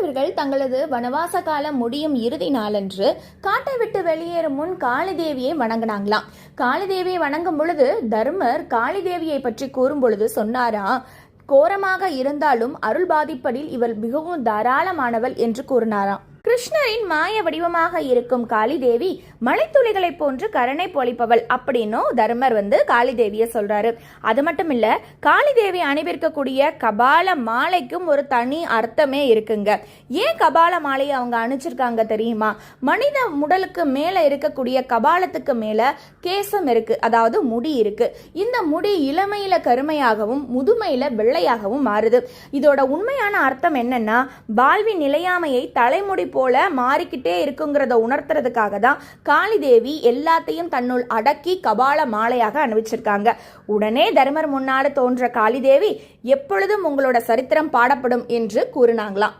பாண்டவர்கள் தங்களது வனவாச காலம் முடியும் இறுதி நாளன்று காட்டை விட்டு வெளியேறும் முன் காளி தேவியை வணங்கினாங்களாம். காளி தேவியை வணங்கும் பொழுது தர்மர் காளி தேவியை பற்றி கூறும் பொழுது சொன்னாரா, கோரமாக இருந்தாலும் அருள் பாதிப்படில் இவள் மிகவும் தாராளமானவள் என்று கூறினாராம். கிருஷ்ணரின் மாய வடிவமாக இருக்கும் காளி தேவி மலைத்துளிகளை போன்று கருணை பொழிப்பவள் அப்படின்னும் தர்மர் காளி தேவிய சொல்றாரு. அது மட்டும் இல்ல, காளி தேவி அணிவிருக்கக்கூடிய கபால மாலைக்கும் ஒரு தனி அர்த்தமே இருக்குங்க. ஏன் கபால மாலையை அவங்க அணிச்சிருக்காங்க தெரியுமா? மனித உடலுக்கு மேல இருக்கக்கூடிய கபாலத்துக்கு மேல கேசம் இருக்கு, அதாவது முடி இருக்கு. இந்த முடி இளமையில கருமையாகவும் முதுமையில வெள்ளையாகவும் மாறுது. இதோட உண்மையான அர்த்தம் என்னன்னா, வாழ்வின் நிலையாமையை தலைமுடி போல மாறிக்கிட்டே இருக்குங்கிறத உணர்த்துறதுக்காக தான் காளி தேவி எல்லாத்தையும் தன்னுள் அடக்கி கபால மாலையாக அணிவிச்சிருக்காங்க. உடனே தர்மர் முன்னாடி தோன்ற காளி தேவி எப்பொழுதும் உங்களோட சரித்திரம் பாடப்படும் என்று கூறினாங்களாம்.